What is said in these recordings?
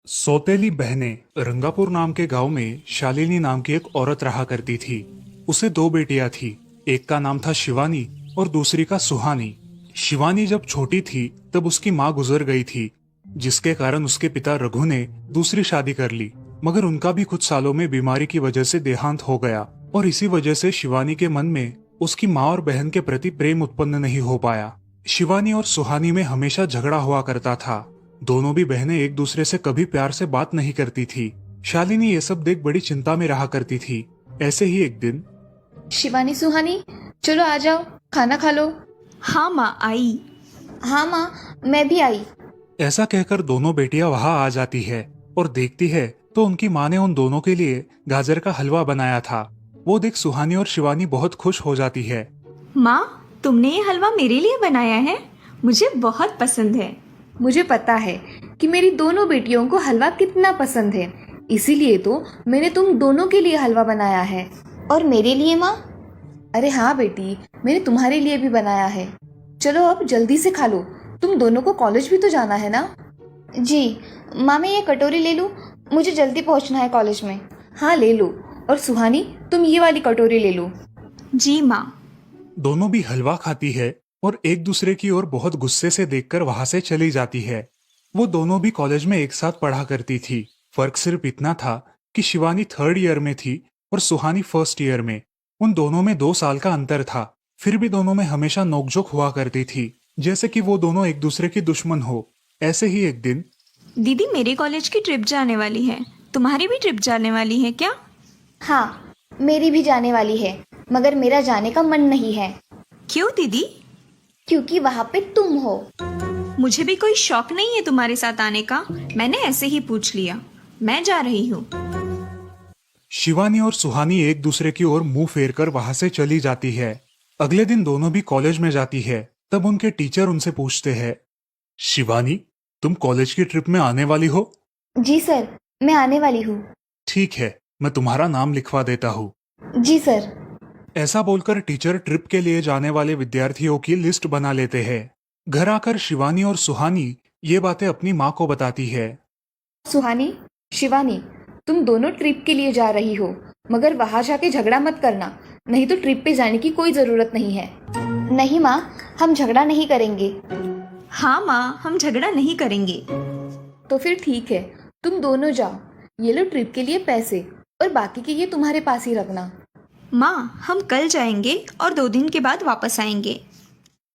सौतेली बहनें रंगापुर नाम के गांव में शालिनी नाम की एक औरत रहा करती थी। उसे दो बेटियां थी। एक का नाम था शिवानी और दूसरी का सुहानी। शिवानी जब छोटी थी तब उसकी माँ गुजर गई थी, जिसके कारण उसके पिता रघु ने दूसरी शादी कर ली। मगर उनका भी कुछ सालों में बीमारी की वजह से देहांत हो गया और इसी वजह से शिवानी के मन में उसकी माँ और बहन के प्रति प्रेम उत्पन्न नहीं हो पाया। शिवानी और सुहानी में हमेशा झगड़ा हुआ करता था। दोनों भी बहनें एक दूसरे से कभी प्यार से बात नहीं करती थी। शालिनी ये सब देख बड़ी चिंता में रहा करती थी। ऐसे ही एक दिन, शिवानी सुहानी, चलो आ जाओ, खाना खा लो। हाँ माँ आई। हाँ माँ, मैं भी आई। ऐसा कहकर दोनों बेटियां वहां आ जाती है और देखती है तो उनकी माँ ने उन दोनों के लिए गाजर का हलवा बनाया था। वो देख सुहानी और शिवानी बहुत खुश हो जाती है। माँ, तुमने ये हलवा मेरे लिए बनाया है? मुझे बहुत पसंद है। मुझे पता है कि मेरी दोनों बेटियों को हलवा कितना पसंद है, इसीलिए तो मैंने तुम दोनों के लिए हलवा बनाया है। और मेरे लिए माँ? अरे हाँ बेटी, मैंने तुम्हारे लिए भी बनाया है। चलो अब जल्दी से खा लो, तुम दोनों को कॉलेज भी तो जाना है ना। जी माँ, मैं ये कटोरी ले लूँ? मुझे जल्दी पहुँचना है कॉलेज में। हाँ ले लो। और सुहानी, तुम ये वाली कटोरी ले लो। जी माँ। दोनों भी हलवा खाती है और एक दूसरे की ओर बहुत गुस्से से देखकर वहां से चली जाती है। वो दोनों भी कॉलेज में एक साथ पढ़ा करती थी। फर्क सिर्फ इतना था कि शिवानी 3rd ईयर में थी और सुहानी 1st ईयर में। उन दोनों में 2 साल का अंतर था। फिर भी दोनों में हमेशा नोकझोंक हुआ करती थी, जैसे कि वो दोनों एक दूसरे की दुश्मन हो। ऐसे ही एक दिन, दीदी, मेरे कॉलेज की ट्रिप जाने वाली है। तुम्हारी भी ट्रिप जाने वाली है क्या? हाँ, मेरी भी जाने वाली है, मगर मेरा जाने का मन नहीं है। क्यों दीदी? क्योंकि वहाँ पे तुम हो। मुझे भी कोई शौक नहीं है तुम्हारे साथ आने का। मैंने ऐसे ही पूछ लिया। मैं जा रही हूँ। शिवानी और सुहानी एक दूसरे की ओर मुंह फेर कर वहां से चली जाती है। अगले दिन दोनों भी कॉलेज में जाती है। तब उनके टीचर उनसे पूछते हैं, शिवानी, तुम कॉलेज की ट्रिप में आने वाली हो? जी सर, मैं आने वाली हूँ। ठीक है, मैं तुम्हारा नाम लिखवा देता हूँ। जी सर। ऐसा बोलकर टीचर ट्रिप के लिए जाने वाले विद्यार्थियों की लिस्ट बना लेते हैं। घर आकर शिवानी और सुहानी ये बातें अपनी माँ को बताती है। सुहानी, शिवानी, तुम दोनों ट्रिप के लिए जा रही हो, मगर वहां जाके झगड़ा मत करना, नहीं तो ट्रिप पे जाने की कोई जरूरत नहीं है। नहीं माँ, हम झगड़ा नहीं करेंगे। हाँ माँ, हम झगड़ा नहीं करेंगे। तो फिर ठीक है, तुम दोनों जाओ। ये लो ट्रिप के लिए पैसे, और बाकी के ये तुम्हारे पास ही रखना। माँ, हम कल जाएंगे और 2 दिन के बाद वापस आएंगे।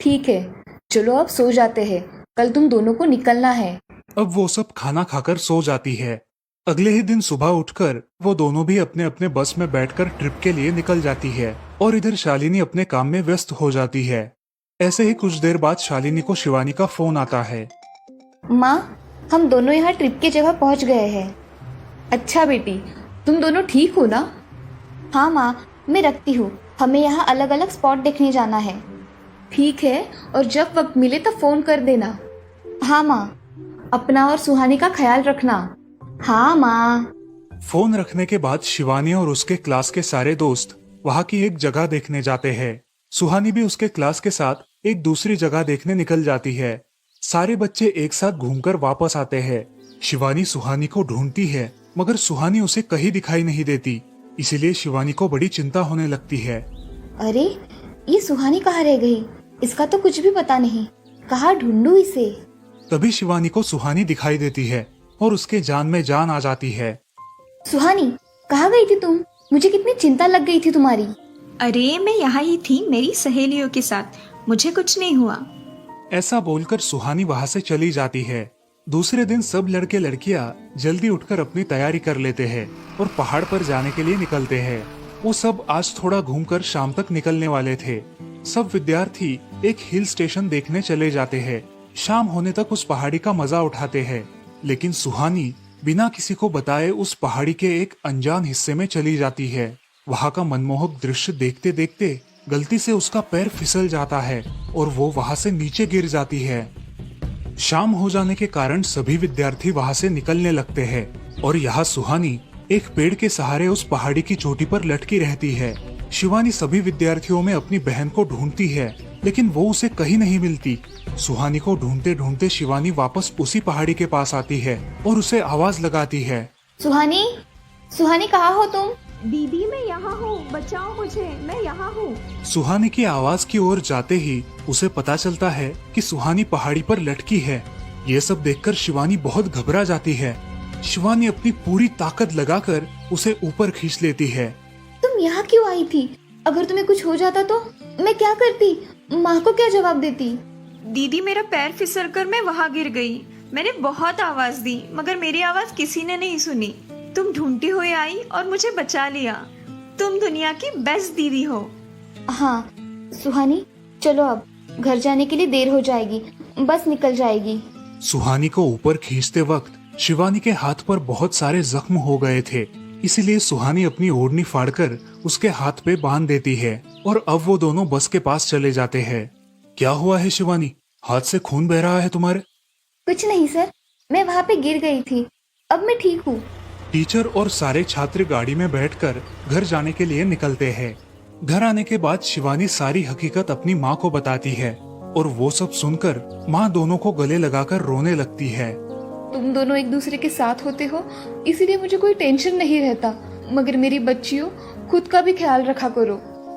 ठीक है, चलो अब सो जाते हैं, कल तुम दोनों को निकलना है। अब वो सब खाना खाकर सो जाती है। अगले ही दिन सुबह उठकर वो दोनों भी अपने अपने बस में बैठकर ट्रिप के लिए निकल जाती है और इधर शालिनी अपने काम में व्यस्त हो जाती है। ऐसे ही कुछ देर बाद शालिनी को शिवानी का फोन आता है। माँ, हम दोनों यहाँ ट्रिप की जगह पहुँच गए हैं। अच्छा बेटी, तुम दोनों ठीक हो ना? हाँ माँ, मैं रखती हूँ, हमें यहाँ अलग अलग स्पॉट देखने जाना है। ठीक है, और जब वक्त मिले तो फोन कर देना। हाँ माँ, अपना और सुहानी का ख्याल रखना। हाँ माँ। फोन रखने के बाद शिवानी और उसके क्लास के सारे दोस्त वहाँ की एक जगह देखने जाते हैं। सुहानी भी उसके क्लास के साथ एक दूसरी जगह देखने निकल जाती है। सारे बच्चे एक साथ घूमकर वापस आते हैं। शिवानी सुहानी को ढूंढती है, मगर सुहानी उसे कहीं दिखाई नहीं देती। इसीलिए शिवानी को बड़ी चिंता होने लगती है। अरे, ये सुहानी कहाँ रह गई? इसका तो कुछ भी पता नहीं, कहाँ ढूंढूं इसे? तभी शिवानी को सुहानी दिखाई देती है और उसके जान में जान आ जाती है। सुहानी, कहाँ गई थी तुम? मुझे कितनी चिंता लग गई थी तुम्हारी। अरे, मैं यहाँ ही थी मेरी सहेलियों के साथ। मुझे कुछ नहीं हुआ। ऐसा बोलकर सुहानी वहाँ से चली जाती है। दूसरे दिन सब लड़के लड़कियाँ जल्दी उठकर अपनी तैयारी कर लेते हैं और पहाड़ पर जाने के लिए निकलते हैं। वो सब आज थोड़ा घूमकर शाम तक निकलने वाले थे। सब विद्यार्थी एक हिल स्टेशन देखने चले जाते हैं। शाम होने तक उस पहाड़ी का मजा उठाते हैं, लेकिन सुहानी बिना किसी को बताए उस पहाड़ी के एक अनजान हिस्से में चली जाती है। वहाँ का मनमोहक दृश्य देखते देखते गलती से उसका पैर फिसल जाता है और वो वहाँ से नीचे गिर जाती है। शाम हो जाने के कारण सभी विद्यार्थी वहाँ से निकलने लगते हैं और यहाँ सुहानी एक पेड़ के सहारे उस पहाड़ी की चोटी पर लटकी रहती है। शिवानी सभी विद्यार्थियों में अपनी बहन को ढूंढती है, लेकिन वो उसे कहीं नहीं मिलती। सुहानी को ढूंढते ढूंढते शिवानी वापस उसी पहाड़ी के पास आती है और उसे आवाज लगाती है। सुहानी, सुहानी कहाँ हो तुम? दीदी मैं यहाँ हूँ, बचाओ मुझे, मैं यहाँ हूँ। सुहानी की आवाज की ओर जाते ही उसे पता चलता है कि सुहानी पहाड़ी पर लटकी है। ये सब देखकर शिवानी बहुत घबरा जाती है। शिवानी अपनी पूरी ताकत लगाकर उसे ऊपर खींच लेती है। तुम यहाँ क्यों आई थी? अगर तुम्हें कुछ हो जाता तो मैं क्या करती? माँ को क्या जवाब देती? दीदी मेरा पैर फिसल कर मैं वहाँ गिर गई। मैंने बहुत आवाज दी मगर मेरी आवाज किसी ने नहीं सुनी। तुम ढूंढती हुई आई और मुझे बचा लिया। तुम दुनिया की बेस्ट दीदी हो। हाँ सुहानी, चलो अब घर जाने के लिए देर हो जाएगी, बस निकल जाएगी। सुहानी को ऊपर खींचते वक्त शिवानी के हाथ पर बहुत सारे जख्म हो गए थे, इसीलिए सुहानी अपनी ओढ़नी फाड़कर उसके हाथ पे बांध देती है और अब वो दोनों बस के पास चले जाते हैं। क्या हुआ है शिवानी, हाथ से खून बह रहा है तुम्हारे? कुछ नहीं सर, मैं वहाँ पे गिर गई थी, अब मैं ठीक हूँ। टीचर और सारे छात्र गाड़ी में बैठकर घर जाने के लिए निकलते हैं। घर आने के बाद शिवानी सारी हकीकत अपनी माँ को बताती है और वो सब सुनकर माँ दोनों को गले लगाकर रोने लगती है। तुम दोनों एक दूसरे के साथ होते हो, इसीलिए मुझे कोई टेंशन नहीं रहता, मगर मेरी बच्चियों, खुद का भी ख्याल रखा करो।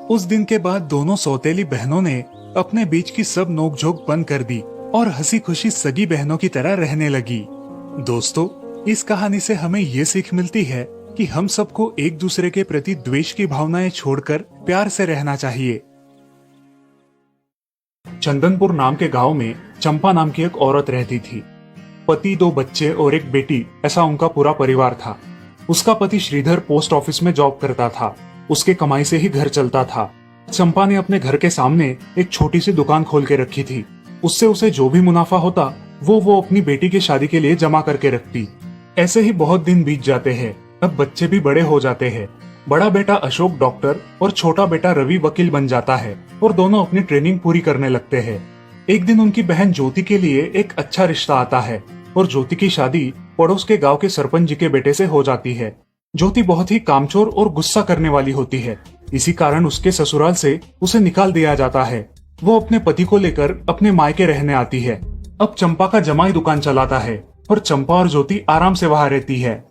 उस दिन के बाद दोनों सौतेली बहनों ने अपने बीच की सब नोकझोंक बंद कर दी और हंसी खुशी सगी बहनों की तरह रहने लगी। दोस्तों, इस कहानी से हमें ये सीख मिलती है कि हम सबको एक दूसरे के प्रति द्वेष की भावनाएं छोड़कर प्यार से रहना चाहिए। चंदनपुर नाम के गांव में चंपा नाम की एक औरत रहती थी। पति, 2 बच्चे और एक बेटी, ऐसा उनका पूरा परिवार था। उसका पति श्रीधर पोस्ट ऑफिस में जॉब करता था। उसके कमाई से ही घर चलता था। चंपा ने अपने घर के सामने एक छोटी सी दुकान खोल के रखी थी। उससे उसे जो भी मुनाफा होता वो अपनी बेटी की शादी के लिए जमा करके रखती। ऐसे ही बहुत दिन बीत जाते हैं। अब बच्चे भी बड़े हो जाते हैं। बड़ा बेटा अशोक डॉक्टर और छोटा बेटा रवि वकील बन जाता है और दोनों अपनी ट्रेनिंग पूरी करने लगते हैं। एक दिन उनकी बहन ज्योति के लिए एक अच्छा रिश्ता आता है और ज्योति की शादी पड़ोस के गांव के सरपंच जी के बेटे से हो जाती है। ज्योति बहुत ही कामचोर और गुस्सा करने वाली होती है। इसी कारण उसके ससुराल से उसे निकाल दिया जाता है। वो अपने पति को लेकर अपने मायके रहने आती है। अब चंपा का जमाई दुकान चलाता है और चंपा और ज्योति आराम से वहाँ रहती है।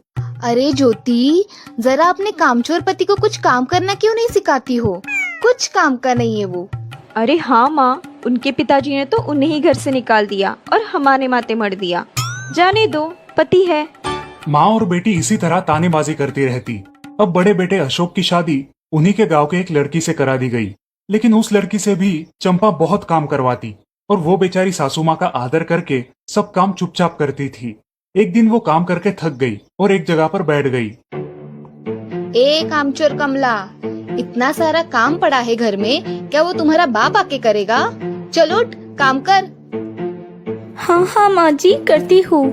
अरे ज्योति, जरा अपने कामचोर पति को कुछ काम करना क्यों नहीं सिखाती हो? कुछ काम का नहीं है वो। अरे हाँ माँ, उनके पिताजी ने तो उन्हें ही घर से निकाल दिया और हमारे माथे मर दिया। जाने दो, पति है। माँ और बेटी इसी तरह तानेबाजी करती रहती। अब बड़े बेटे अशोक की शादी उन्हीं के गांव के एक लड़की से करा दी गई, लेकिन उस लड़की से भी चंपा बहुत काम करवाती और वो बेचारी सासू माँ का आदर करके सब काम चुपचाप करती थी। एक दिन वो काम करके थक गई और एक जगह पर बैठ गई। ए कामचोर कमला, इतना सारा काम पड़ा है घर में, क्या वो तुम्हारा बाप आके करेगा? चलो उठ, काम कर। हाँ हाँ माँ जी, करती हूँ।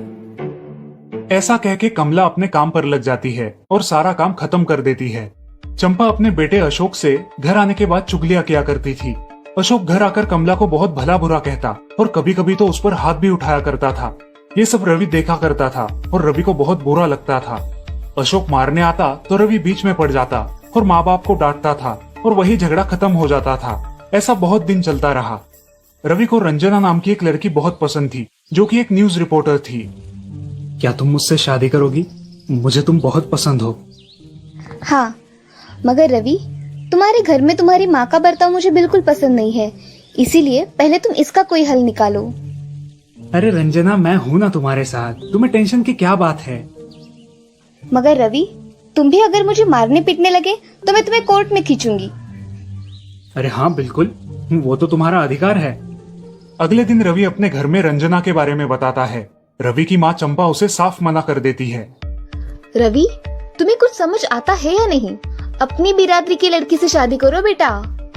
ऐसा कह के कमला अपने काम पर लग जाती है और सारा काम खत्म कर देती है। चंपा अपने बेटे अशोक से घर आने के बाद चुगलियां किया करती थी। अशोक घर आकर कमला को बहुत भला बुरा कहता और कभी कभी तो उस पर हाथ भी उठाया करता था। ये सब रवि देखा करता था और रवि को बहुत बुरा लगता था। अशोक मारने आता तो रवि बीच में पड़ जाता और माँ बाप को डांटता था और वही झगड़ा खत्म हो जाता था। ऐसा बहुत दिन चलता रहा। रवि को रंजना नाम की एक लड़की बहुत पसंद थी, जो कि एक न्यूज रिपोर्टर थी। क्या तुम मुझसे शादी करोगी? मुझे तुम बहुत पसंद हो। हाँ, मगर रवि, तुम्हारे घर में तुम्हारी माँ का बर्ताव मुझे बिल्कुल पसंद नहीं है, इसीलिए पहले तुम इसका कोई हल निकालो। अरे रंजना, मैं हूँ ना तुम्हारे साथ, तुम्हें टेंशन की क्या बात है? मगर रवि, तुम भी अगर मुझे मारने पीटने लगे तो मैं तुम्हें कोर्ट में खींचूंगी। अरे हाँ बिल्कुल, वो तो तुम्हारा अधिकार है। अगले दिन रवि अपने घर में रंजना के बारे में बताता है। रवि की माँ चंपा उसे साफ मना कर देती है। रवि, तुम्हें कुछ समझ आता है या नहीं? अपनी बिरादरी की लड़की से शादी करो बेटा।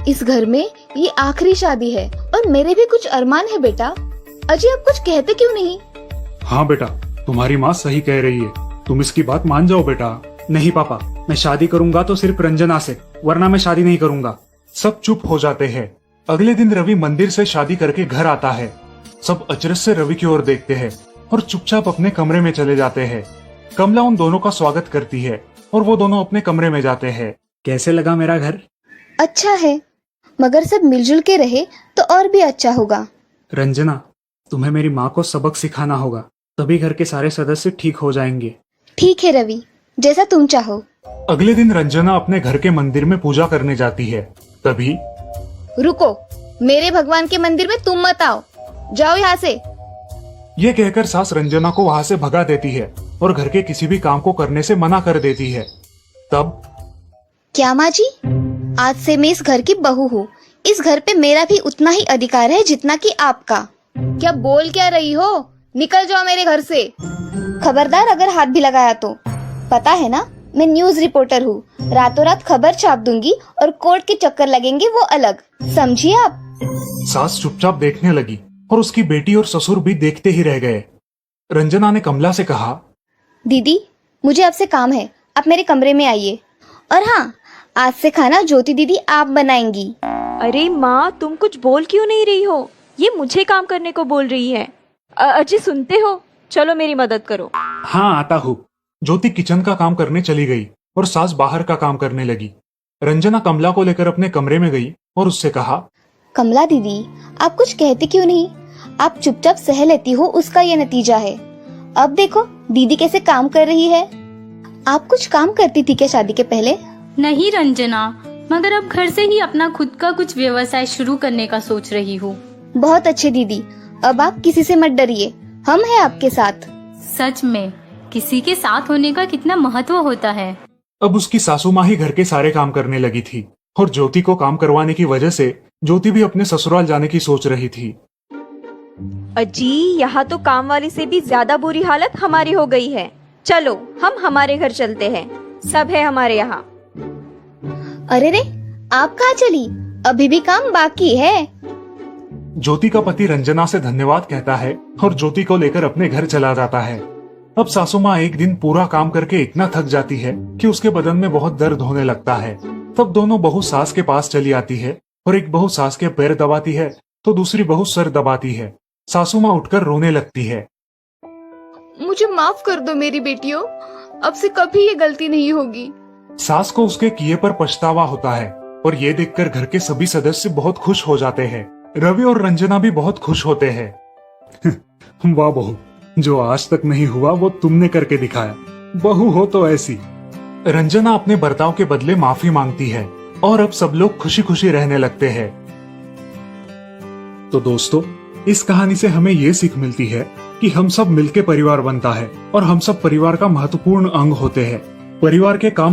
इस घर में ये आखिरी शादी है और मेरे भी कुछ अरमान है बेटा। अजय, आप कुछ कहते क्यों नहीं? हाँ बेटा, तुम्हारी माँ सही कह रही है, तुम इसकी बात मान जाओ बेटा। नहीं पापा, मैं शादी करूंगा तो सिर्फ रंजना से, वरना मैं शादी नहीं करूंगा। सब चुप हो जाते हैं। अगले दिन रवि मंदिर से शादी करके घर आता है। सब अचरज से रवि की ओर देखते हैं और चुपचाप अपने कमरे में चले जाते हैं। कमला उन दोनों का स्वागत करती है और वो दोनों अपने कमरे में जाते हैं। कैसे लगा मेरा घर? अच्छा है, मगर सब मिलजुल के रहे तो और भी अच्छा होगा। रंजना, तुम्हें मेरी माँ को सबक सिखाना होगा, तभी घर के सारे सदस्य ठीक हो जाएंगे। ठीक है रवि, जैसा तुम चाहो। अगले दिन रंजना अपने घर के मंदिर में पूजा करने जाती है। तभी रुको, मेरे भगवान के मंदिर में तुम मत आओ, जाओ यहाँ से। ये कहकर सास रंजना को वहाँ से भगा देती है और घर के किसी भी काम को करने से मना कर देती है। तब क्या माँ जी, आज से मैं इस घर की बहू हूँ। इस घर पे मेरा भी उतना ही अधिकार है जितना कि आपका। क्या बोल क्या रही हो? निकल जाओ मेरे घर से। खबरदार अगर हाथ भी लगाया तो। पता है ना, मैं न्यूज रिपोर्टर हूँ। रातों रात खबर छाप दूंगी और कोर्ट के चक्कर लगेंगे वो अलग, समझिए आप। सास चुपचाप देखने लगी और उसकी बेटी और ससुर भी देखते ही रह गए। रंजना ने कमला से कहा, दीदी, मुझे आपसे काम है, आप मेरे कमरे में आइए। और हाँ, आज से खाना ज्योति दीदी आप बनाएंगी। अरे माँ, तुम कुछ बोल क्यों नहीं रही हो? ये मुझे काम करने को बोल रही है। अजी सुनते हो? चलो मेरी मदद करो। हाँ आता हूँ। ज्योति किचन का काम करने चली गई और सास बाहर का काम करने लगी। रंजना कमला को लेकर अपने कमरे में गई और उससे कहा, कमला दीदी, आप कुछ कहते क्यों नहीं? आप चुपचाप सह लेती हो, उसका ये नतीजा है। अब देखो दीदी कैसे काम कर रही है। आप कुछ काम करती थी क्या शादी के पहले? नहीं रंजना, मगर अब घर से ही अपना खुद का कुछ व्यवसाय शुरू करने का सोच रही हूँ। बहुत अच्छे दीदी, अब आप किसी से मत डरिए, हम हैं आपके साथ। सच में किसी के साथ होने का कितना महत्व होता है। अब उसकी सासू माँ ही घर के सारे काम करने लगी थी और ज्योति को काम करवाने की वजह से ज्योति भी अपने ससुराल जाने की सोच रही थी। अजी, यहाँ तो काम वाली से भी ज्यादा बुरी हालत हमारी हो गई है। चलो हम हमारे घर चलते हैं, सब है हमारे यहाँ। अरे रे, आप कहाँ चली? अभी भी काम बाकी है। ज्योति का पति रंजना से धन्यवाद कहता है और ज्योति को लेकर अपने घर चला जाता है। अब सासू माँ एक दिन पूरा काम करके इतना थक जाती है कि उसके बदन में बहुत दर्द होने लगता है। तब दोनों बहू सास के पास चली आती है और एक बहू सास के पैर दबाती है तो दूसरी बहू सर दबाती है। सासू माँ उठकर रोने लगती है। मुझे माफ कर दो मेरी बेटियों, अब से कभी ये गलती नहीं होगी। सास को उसके किए पर पछतावा होता है और ये देखकर घर के सभी सदस्य बहुत खुश हो जाते हैं। रवि और रंजना भी बहुत खुश होते हैं। वाह बहू, जो आज तक नहीं हुआ वो तुमने करके दिखाया। बहू हो तो ऐसी। रंजना अपने बर्ताव के बदले माफी मांगती है और अब सब लोग खुशी खुशी रहने लगते हैं। तो दोस्तों, इस कहानी से हमें ये सीख मिलती है कि हम सब मिलके परिवार बनता है और हम सब परिवार का महत्वपूर्ण अंग होते हैं। परिवार के काम